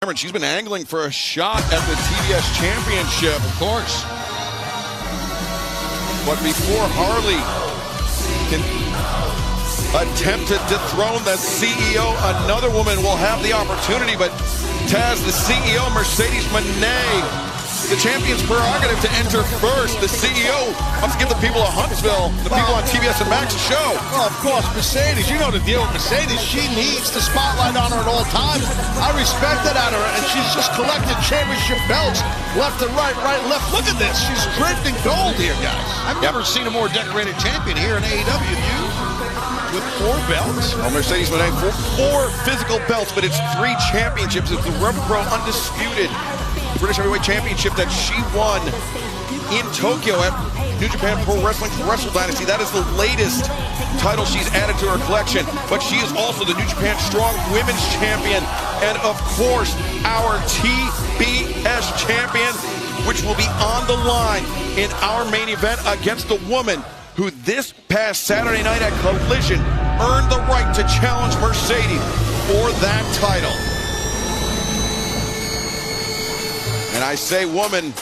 She's been angling for a shot at the TBS championship, of course. But before Harley can attempt to dethrone the CEO, another woman will have the opportunity. But Taz, the CEO, Mercedes Moné, the champion's prerogative to enter first. The CEO wants to give the people of Huntsville, the people on TBS and Max, a show. Well, of course, Mercedes. You know the deal with Mercedes. She needs the spotlight on her at all times. I respect that out of her, and she's just collected championship belts left and right, left. Look at this. She's draped in gold here, guys. I've never seen a more decorated champion here in AEW. With 4 belts. Well, Mercedes Moné, 4 physical belts, but it's 3 championships. It's the RevPro Undisputed British Heavyweight Championship that she won in Tokyo at New Japan Pro Wrestling's Wrestle Dynasty. That is the latest title she's added to her collection. But she is also the New Japan Strong Women's Champion. And of course, our TBS Champion, which will be on the line in our main event against the woman who this past Saturday night at Collision earned the right to challenge Mercedes for that title. And I say woman,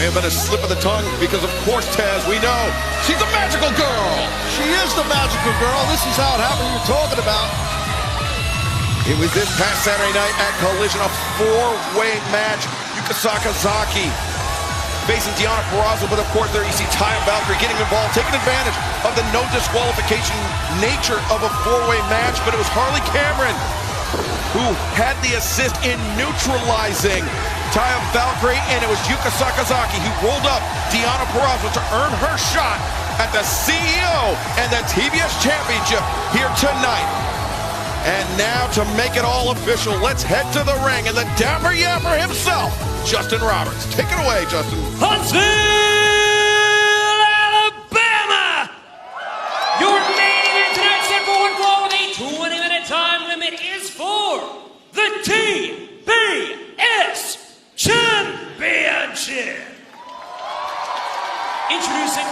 may have been a slip of the tongue because, of course, Taz, we know she's a magical girl. She is the magical girl. This is how it happened you're talking about. It was this past Saturday night at Collision, a 4-way match. Yuka Sakazaki facing Deonna Purrazzo, but of course there you see Taya Valkyrie getting involved, taking advantage of the no disqualification nature of a 4-way match, but it was Harley Cameron who had the assist in neutralizing Taya Valkyrie, and it was Yuka Sakazaki who rolled up Deonna Purrazzo to earn her shot at the CEO and the TBS Championship here tonight. And now to make it all official, let's head to the ring and the Dapper Yapper himself, Justin Roberts. Take it away, Justin. Huntsville, Alabama! Your main event tonight set for one fall with a 20-minute time limit is for the TBS Championship. Introducing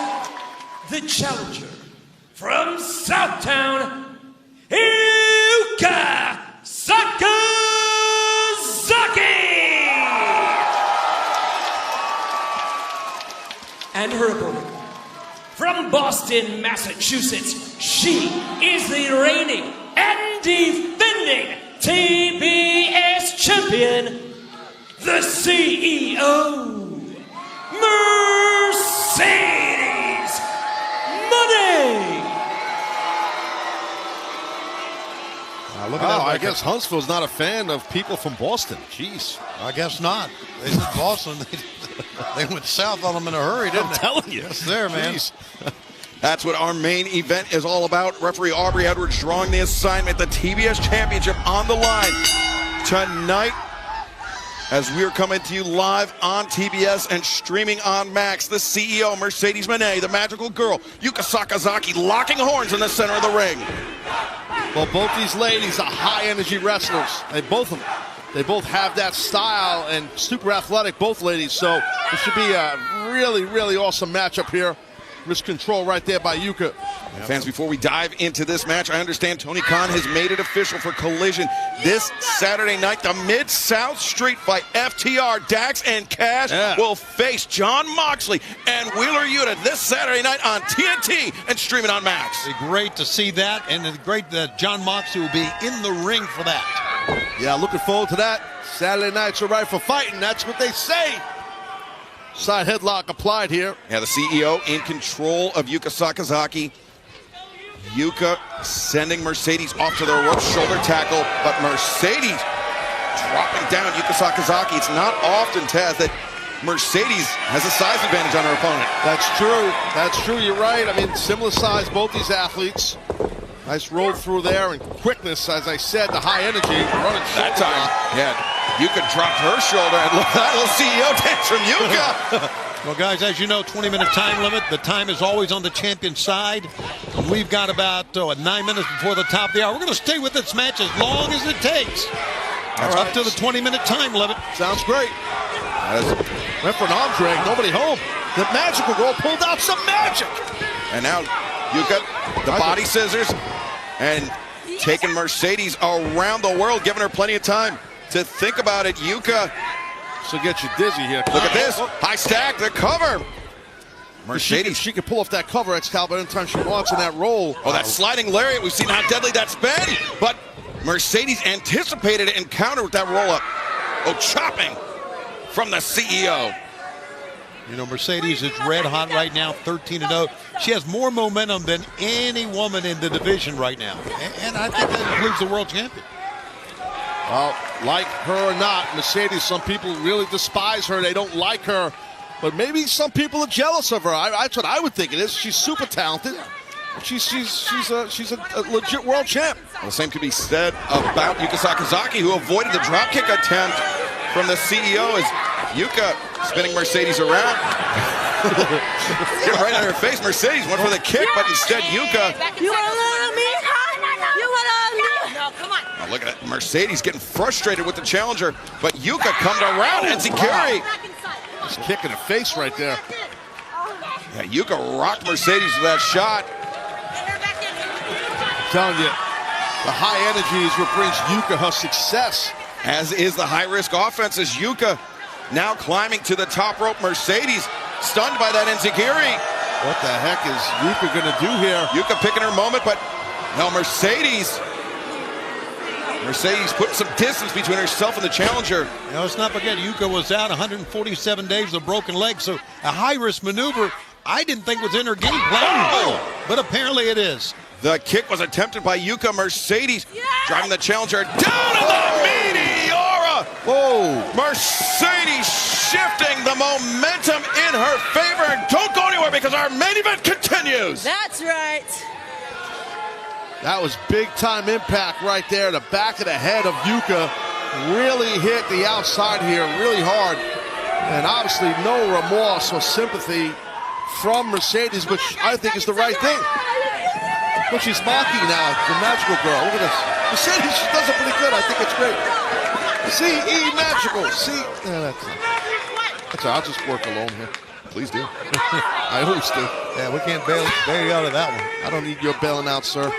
the challenger from Southtown, Yuka Sakazaki! And her opponent, from Boston, Massachusetts, she is the reigning and defending TBS champion, the CEO, Mercedes Moné! Look at that. I guess Huntsville's not a fan of people from Boston. Jeez. I guess not. They said Boston. They went south on them in a hurry, didn't they? I'm telling you. Yes, there, man. That's what our main event is all about. Referee Aubrey Edwards drawing the assignment. The TBS Championship on the line tonight as we are coming to you live on TBS and streaming on Max. The CEO, Mercedes Moné, the magical girl, Yuka Sakazaki, locking horns in the center of the ring. Well, both these ladies are high-energy wrestlers. They both have that style and super athletic, both ladies. So this should be a really, really awesome matchup here. Wrist control right there by Yuka. Fans, before we dive into this match, I understand Tony Khan has made it official for Collision this Saturday night. The Mid-South Street Fight, FTR, Dax, and Cash will face John Moxley and Wheeler Yuta this Saturday night on TNT and streaming on Max. It'd be great to see that, and it's great that John Moxley will be in the ring for that. Yeah, looking forward to that. Saturday nights are right for fighting. That's what they say. Side headlock applied here. Yeah, the CEO in control of Yuka Sakazaki. Yuka sending Mercedes off to the rope, shoulder tackle, but Mercedes dropping down Yuka Sakazaki. It's not often, Taz, that Mercedes has a size advantage on her opponent. That's true. That's true. You're right. I mean, similar size, both these athletes. Nice roll through there and quickness, as I said, the high energy. Running that time, Yuka dropped her shoulder, and look at that little CEO dance from Yuka. Well, guys, as you know, 20-minute time limit. The time is always on the champion's side. We've got about 9 minutes before the top of the hour. We're going to stay with this match as long as it takes. That's up to the 20-minute time limit. Sounds great. Went for an arm drag, nobody home. The magical girl pulled out some magic. And now Yuka, the body scissors, and taking Mercedes around the world, giving her plenty of time. to think about it. Yuka, This will get you dizzy here. look at this. High stack, the cover. Mercedes. She can pull off that cover, Excalibur, anytime she wants in that roll. Oh, that sliding lariat. We've seen how deadly that's been. But Mercedes anticipated it and countered with that roll-up. Oh, chopping from the CEO. You know, Mercedes is red hot right now, 13-0. She has more momentum than any woman in the division right now. And I think that includes the world champion. Well, like her or not, Mercedes, some people really despise her. They don't like her. But maybe some people are jealous of her. That's what I would think it is. She's super talented. She's a legit world champ. Well, the same could be said about Yuka Sakazaki, who avoided the dropkick attempt from the CEO as Yuka spinning Mercedes around. Get right on her face. Mercedes went for the kick, but instead Yuka. You want to learn me? You want to learn me? No, come on. Now look at that. Mercedes getting frustrated with the challenger, but Yuka coming around and Enziguri. Just kick in the face right there. Yeah, Yuka rocked Mercedes with that shot. I'm telling you, the high energy is what brings Yuka her success. As is the high-risk offense as Yuka now climbing to the top rope. Mercedes stunned by that Enziguri. What the heck is Yuka going to do here? Yuka picking her moment, but no, Mercedes putting some distance between herself and the challenger. You know, let's not forget, Yuka was out 147 days with a broken leg, so a high-risk maneuver I didn't think was in her game plan, but apparently it is. The kick was attempted by Yuka. Mercedes driving the challenger down in the Meteora. Whoa. Mercedes shifting the momentum in her favor. And don't go anywhere because our main event continues. That's right. That was big-time impact right there. The back of the head of Yuka really hit the outside here really hard. And obviously no remorse or sympathy from Mercedes, which I think is the right thing. But she's mocking now, the magical girl. Look at this. Mercedes, she does it pretty good. I think it's great. C-E magical. Yeah, that's all. I'll just work alone here. Please do. I always do. Yeah, we can't bail you out of that one. I don't need your bailing out, sir.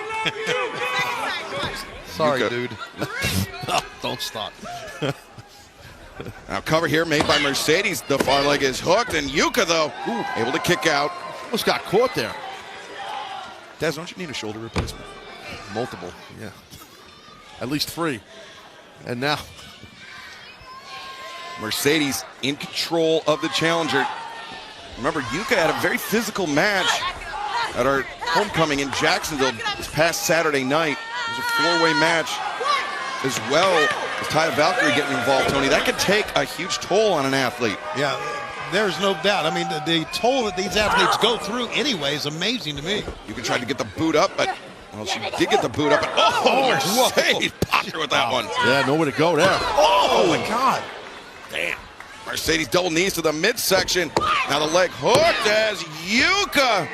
Sorry, Yuka. dude. Oh, don't stop. Now cover here made by Mercedes. The far leg is hooked, and Yuka, though, able to kick out. Almost got caught there. Daz, don't you need a shoulder replacement? Multiple, yeah. At least 3. And now Mercedes in control of the challenger. Remember, Yuka had a very physical match at our homecoming in Jacksonville this past Saturday night. It was a 4-way match as well as Taya Valkyrie getting involved, Tony. That could take a huge toll on an athlete. Yeah, there's no doubt. I mean, the toll that these athletes go through anyway is amazing to me. You can try to get the boot up, but, well, she did get the boot up. But, Mercedes popped her with that one. yeah, nowhere to go there. Oh, my God. Damn. Mercedes double knees to the midsection. Now the leg hooked as Yuka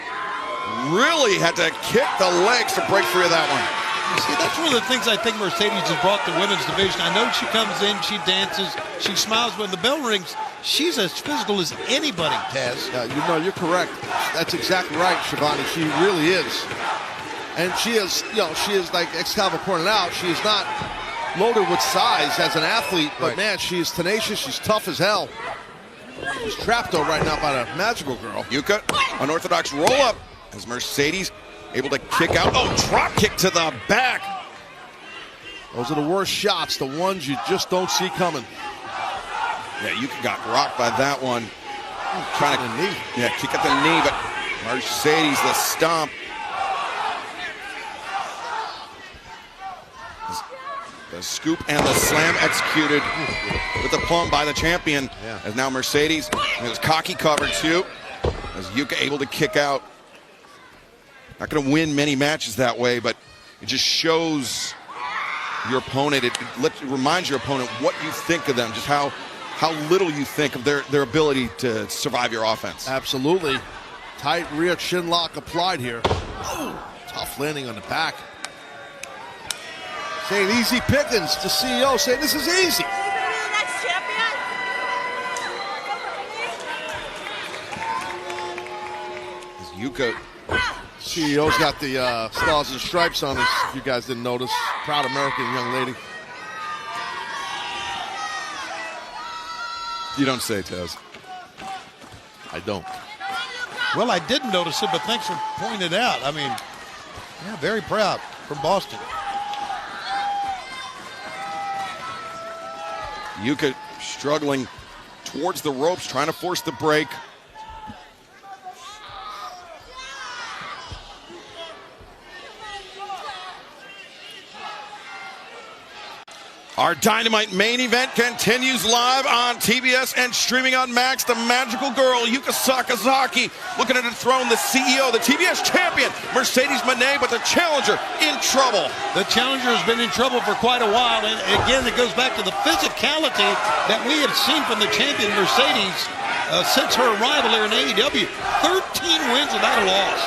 really had to kick the legs to break free of that one. See, that's one of the things I think Mercedes has brought the women's division. I know she comes in, she dances, she smiles when the bell rings. She's as physical as anybody, Taz. You're correct. That's exactly right, Shivani. She really is. And she is, like Excalibur pointed out, she is not loaded with size as an athlete, but man, she is tenacious, she's tough as hell. She's trapped though right now by the magical girl. Yuka, unorthodox roll-up as Mercedes able to kick out. Oh, drop kick to the back. Those are the worst shots, the ones you just don't see coming. Yeah, Yuka got rocked by that one. Trying to knee. Yeah, kick at the knee, but Mercedes, the stomp. The scoop and the slam executed with the plum by the champion. Yeah. As now Mercedes, it was cocky cover too. As Yuka able to kick out. Not going to win many matches that way, but it just shows your opponent. It reminds your opponent what you think of them, just how little you think of their ability to survive your offense. Absolutely. Tight rear chin lock applied here. Oh, tough landing on the back. Saying easy pickings. The CEO saying this is easy. As Yuka, CEO's got the stars and stripes on us, if you guys didn't notice. Proud American young lady. You don't say, Taz. I don't. Well, I didn't notice it, but thanks for pointing it out. I mean, yeah, very proud from Boston. Yuka struggling towards the ropes, trying to force the break. Our Dynamite main event continues live on TBS and streaming on Max. The magical girl, Yuka Sakazaki, looking to dethrone the CEO, the TBS champion, Mercedes Moné, but the challenger in trouble. The challenger has been in trouble for quite a while, and again, it goes back to the physicality that we have seen from the champion, Mercedes, since her arrival here in AEW. 13 wins without a loss.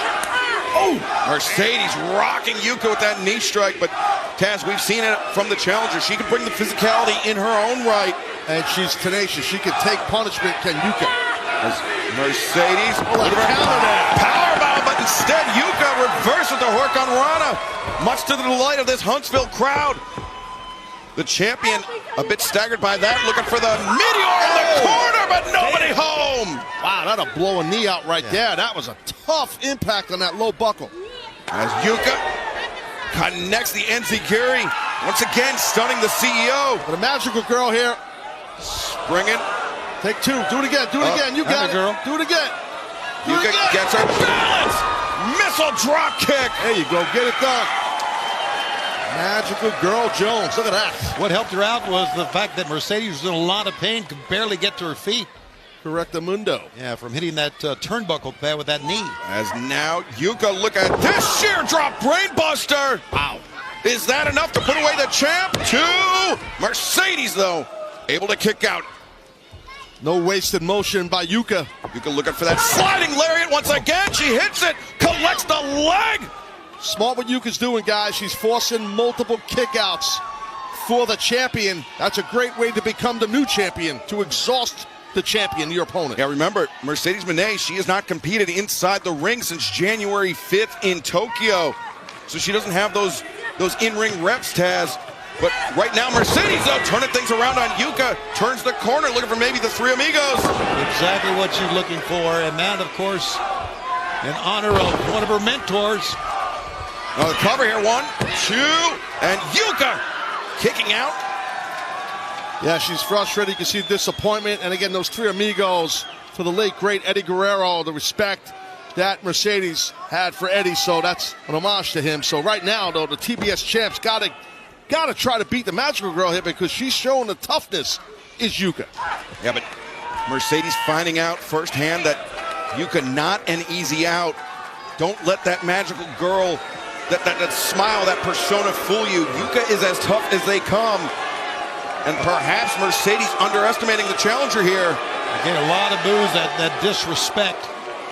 Oh, Mercedes rocking Yuka with that knee strike, but Taz, we've seen it from the challenger. She can bring the physicality in her own right. And she's tenacious. She can take punishment, can Yuka. As Mercedes with her powerbomb, but instead Yuka reversed with the Hurricane Rana, much to the delight of this Huntsville crowd. The champion a bit staggered by that, looking for the meteor in the corner, but nobody home. Wow, that'll blow a knee out right there. That was a tough impact on that low buckle. As Yuka connects the enziguri, once again stunning the CEO. But a magical girl here. Springing. Take two. Do it again. Do it again. You got it. Girl. Do it again. Yuka gets her balance. Missile drop kick. There you go. Get it done. Magical girl Jones. Look at that. What helped her out was the fact that Mercedes was in a lot of pain, could barely get to her feet. Correctamundo. Yeah, from hitting that turnbuckle pad with that knee. As now Yuka, look at this sheer drop brainbuster. Wow. Is that enough to put away the champ? Two. Mercedes, though, able to kick out. No wasted motion by Yuka. Yuka looking for that sliding lariat once again. She hits it, collects the leg. Smart what Yuka's doing, guys. She's forcing multiple kickouts for the champion. That's a great way to become the new champion, to exhaust the champion, your opponent. Yeah, remember, Mercedes Moné, she has not competed inside the ring since January 5th in Tokyo. So she doesn't have those in-ring reps, Taz. But right now, Mercedes, though, turning things around on Yuka, turns the corner, looking for maybe the Three Amigos. Exactly what she's looking for, and that, of course, in honor of one of her mentors. Oh, the cover here, 1, 2, and Yuka kicking out. Yeah, she's frustrated. You can see disappointment. And again, those Three Amigos for the late, great Eddie Guerrero, the respect that Mercedes had for Eddie. So that's an homage to him. So right now, though, the TBS champs got to try to beat the magical girl here, because she's showing the toughness is Yuka. Yeah, but Mercedes finding out firsthand that Yuka not an easy out. Don't let that magical girl, that smile, that persona fool you. Yuka is as tough as they come. And perhaps Mercedes underestimating the challenger here. Again, a lot of boos, that disrespect,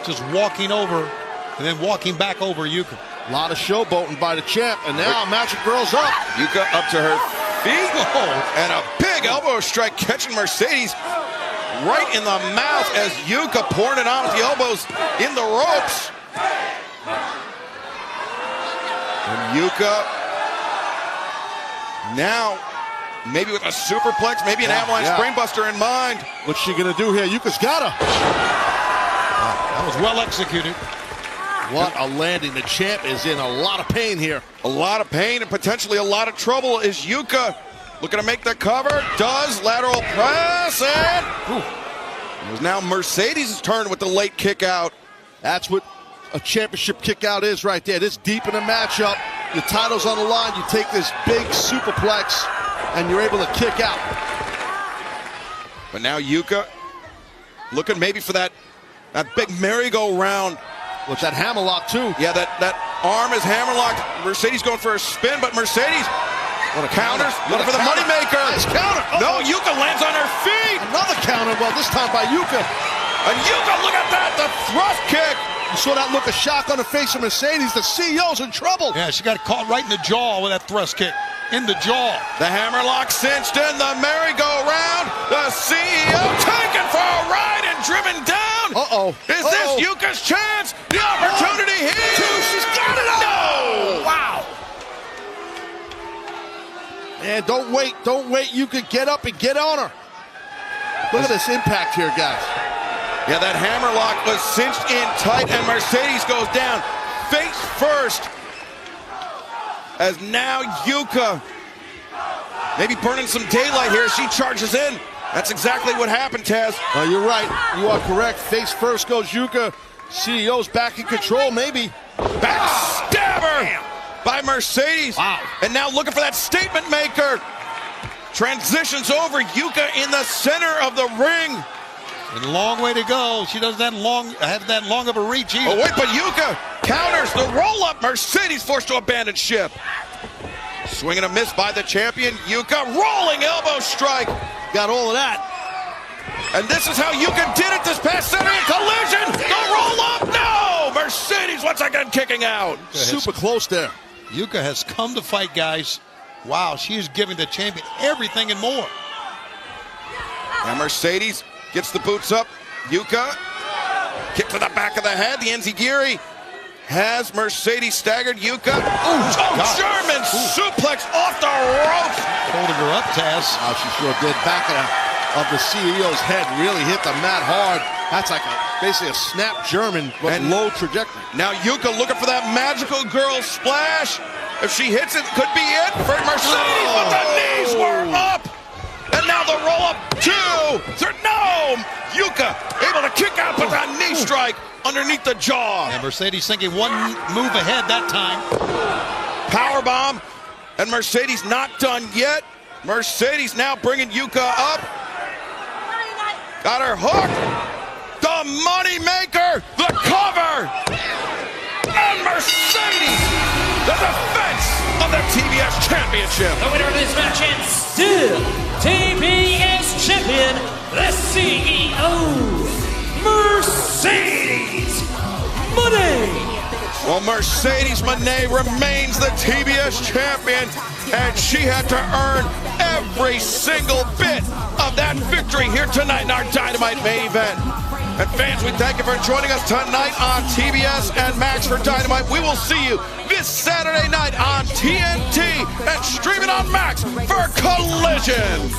just walking over and then walking back over Yuka. A lot of showboating by the champ, and now Magic Girl's up. Yuka up to her feet. And a big elbow strike catching Mercedes right in the mouth as Yuka pouring it on with the elbows in the ropes. And Yuka now maybe with a superplex, maybe an avalanche brainbuster in mind. What's she going to do here? Yuka's got her. That was well executed. What a landing. The champ is in a lot of pain here. A lot of pain and potentially a lot of trouble. Is Yuka looking to make the cover? Does. Lateral press, and it was now Mercedes' turn with the late kick out. That's what a championship kick out is right there. This deep in the matchup. Your title's on the line. You take this big superplex, and you're able to kick out. But now Yuka looking maybe for that big merry-go-round. With that hammerlock, too. Yeah, that arm is hammerlocked. Mercedes going for a spin, but Mercedes counters, looking for the moneymaker. Nice counter. No, Yuka lands on her feet. Another counter, well, this time by Yuka. And Yuka, look at that, the thrust kick. You saw that look of shock on the face of Mercedes. The CEO's in trouble. Yeah, she got caught right in the jaw with that thrust kick. In the jaw. The hammerlock cinched in, the merry-go-round. The CEO taken for a ride and driven down. Is this Yuka's chance? The opportunity here. She's got it all. No. Wow. And don't wait. Don't wait. You could get up and get on her. Look at this impact here, guys. Yeah, that hammerlock was cinched in tight, and Mercedes goes down face first. As now Yuka, maybe burning some daylight here, she charges in. That's exactly what happened, Taz. You're right. You are correct. Face first goes Yuka. CEO's back in control, maybe. Backstabber by Mercedes. Wow. And now looking for that statement maker. Transitions over, Yuka in the center of the ring. And a long way to go. She doesn't have that long of a reach either. Oh, wait, but Yuka counters the roll-up. Mercedes forced to abandon ship. Swing and a miss by the champion. Yuka rolling elbow strike. Got all of that. And this is how Yuka did it this past Saturday. Collision. The roll-up. No! Mercedes once again kicking out. Super close there. Yuka has come to fight, guys. Wow, she is giving the champion everything and more. And Mercedes gets the boots up. Yuka, kick to the back of the head. The enzigiri has Mercedes staggered. Yuka, German suplex off the ropes. Holding her up, Taz. Oh, she sure did. Back of the CEO's head really hit the mat hard. That's like basically a snap German, but low trajectory. Now Yuka looking for that magical girl splash. If she hits it, could be it for Mercedes, but the knees were up. And now the roll-up, 2, 3, no! Yuka able to kick out, but that knee strike underneath the jaw. And Mercedes thinking one move ahead that time. Powerbomb, and Mercedes not done yet. Mercedes now bringing Yuka up. Got her hooked. The money maker, the cover. And Mercedes, the defense of the TBS Championship. The winner of this match and still TBS Champion, the CEO, Mercedes Moné. Well, Mercedes Moné remains the TBS champion, and she had to earn every single bit of that victory here tonight in our Dynamite main event. And fans, we thank you for joining us tonight on TBS and Max for Dynamite. We will see you this Saturday night on TNT and streaming on Max for Collision.